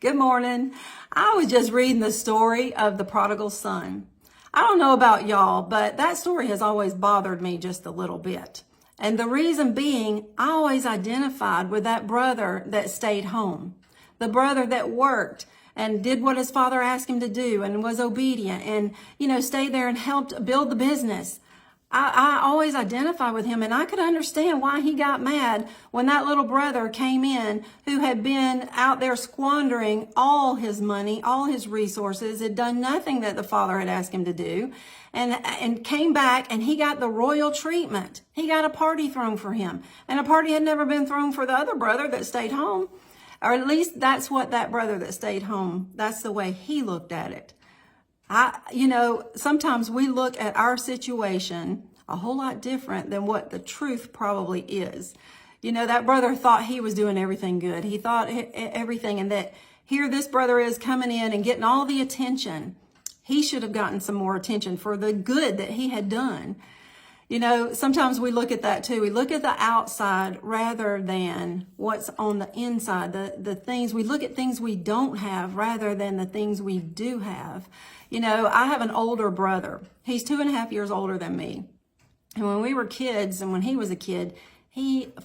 Good morning. I was just reading the story of the prodigal son. I don't know about y'all, but that story has always bothered me just a little bit. And the reason being, I always identified with that brother that stayed home, the brother that worked and did what his father asked him to do and was obedient and, stayed there and helped build the business. I always identify with him, and I could understand why he got mad when that little brother came in who had been out there squandering all his money, all his resources, had done nothing that the father had asked him to do, and came back and he got the royal treatment. He got a party thrown for him, and a party had never been thrown for the other brother that stayed home. Or at least that's what that brother that stayed home, that's the way he looked at it. Sometimes we look at our situation a whole lot different than what the truth probably is. That brother thought he was doing everything good. He thought everything, and that here this brother is coming in and getting all the attention. He should have gotten some more attention for the good that he had done. Sometimes we look at that too. We look at the outside rather than what's on the inside. The things, we look at things we don't have rather than the things we do have. I have an older brother. He's 2.5 years older than me. And when we were kids and when he was a kid,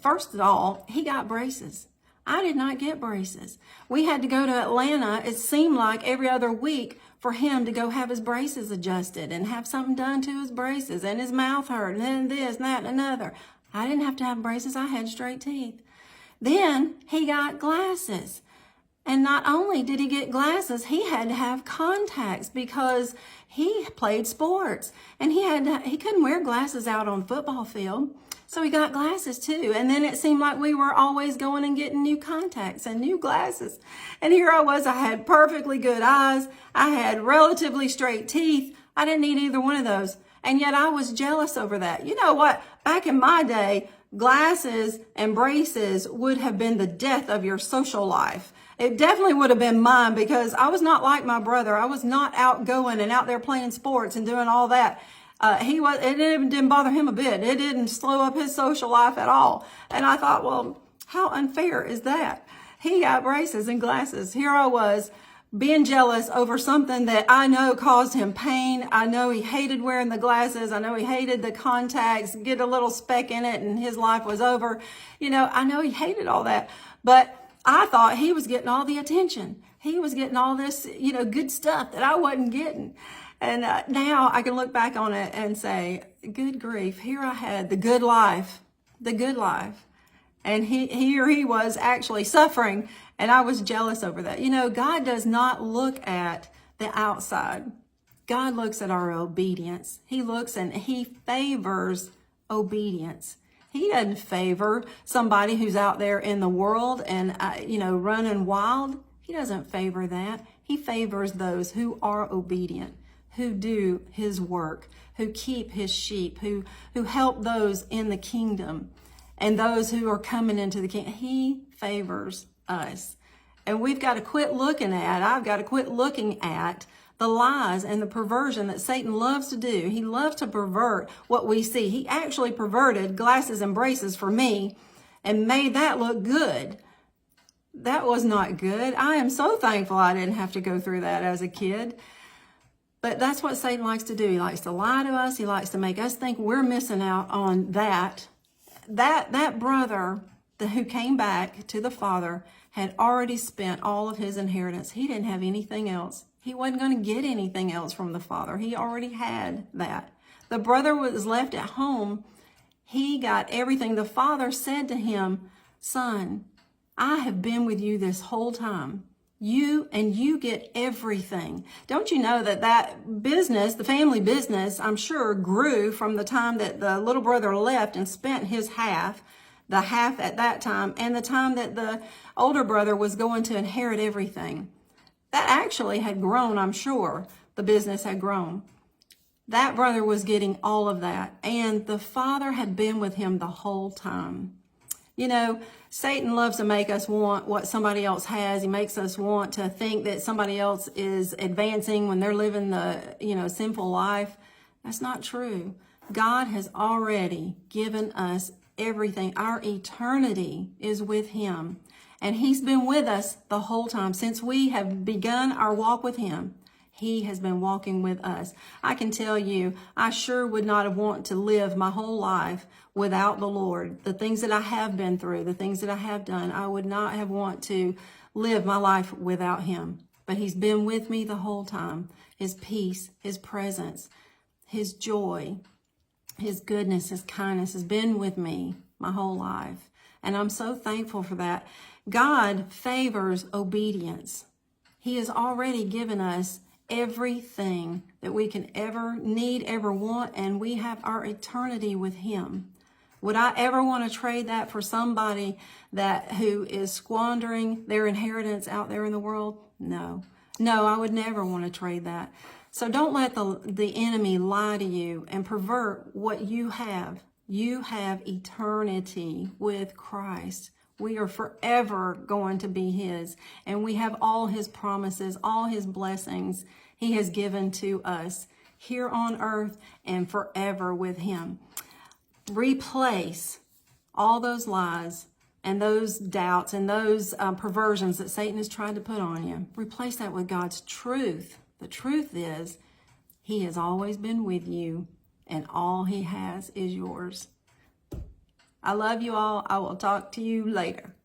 first of all, he got braces. I did not get braces. We had to go to Atlanta, it seemed like every other week, for him to go have his braces adjusted and have something done to his braces, and his mouth hurt, and then this and that and another. I didn't have to have braces. I had straight teeth. Then he got glasses. And not only did he get glasses, he had to have contacts because he played sports, and he couldn't wear glasses out on football field. So he got glasses too. And then it seemed like we were always going and getting new contacts and new glasses. And here I was, I had perfectly good eyes. I had relatively straight teeth. I didn't need either one of those. And yet I was jealous over that. You know what? Back in my day, glasses and braces would have been the death of your social life. It definitely would have been mine because I was not like my brother. I was not outgoing and out there playing sports and doing all that. It didn't bother him a bit. It didn't slow up his social life at all. And I thought, well, how unfair is that? He got braces and glasses. Here I was being jealous over something that I know caused him pain. I know he hated wearing the glasses. I know he hated the contacts, get a little speck in it and his life was over. I know he hated all that, but I thought he was getting all the attention. He was getting all this, good stuff that I wasn't getting. And now I can look back on it and say, good grief, here I had the good life. And here he was actually suffering, and I was jealous over that. God does not look at the outside. God looks at our obedience. He looks and he favors obedience. He doesn't favor somebody who's out there in the world and, running wild. He doesn't favor that. He favors those who are obedient, who do his work, who keep his sheep, who help those in the kingdom and those who are coming into the kingdom. He favors us. And I've got to quit looking at the lies and the perversion that Satan loves to do. He loves to pervert what we see. He actually perverted glasses and braces for me and made that look good. That was not good. I am so thankful I didn't have to go through that as a kid. But that's what Satan likes to do. He likes to lie to us. He likes to make us think we're missing out on that. That brother who came back to the father had already spent all of his inheritance. He didn't have anything else. He wasn't going to get anything else from the father. He already had that. The brother was left at home. He got everything. The father said to him, son, I have been with you this whole time. You get everything. Don't you know that business, the family business, I'm sure grew from the time that the little brother left and spent his half, the half at that time, and the time that the older brother was going to inherit everything. That actually had grown, I'm sure. The business had grown. That brother was getting all of that, and the father had been with him the whole time. Satan loves to make us want what somebody else has. He makes us want to think that somebody else is advancing when they're living the, sinful life. That's not true. God has already given us everything. Our eternity is with him. And he's been with us the whole time. Since we have begun our walk with him, he has been walking with us. I can tell you, I sure would not have wanted to live my whole life without the Lord. The things that I have been through, the things that I have done, I would not have wanted to live my life without him. But he's been with me the whole time. His peace, his presence, his joy, his goodness, his kindness has been with me my whole life. And I'm so thankful for that. God favors obedience. He has already given us everything that we can ever need, ever want, and we have our eternity with him. Would I ever want to trade that for somebody who is squandering their inheritance out there in the world? No. No, I would never want to trade that. So don't let the enemy lie to you and pervert what you have. You have eternity with Christ. We are forever going to be his, and we have all his promises, all his blessings he has given to us here on earth and forever with him. Replace all those lies and those doubts and those perversions that Satan has tried to put on you. Replace that with God's truth. The truth is, he has always been with you, and all he has is yours. I love you all. I will talk to you later.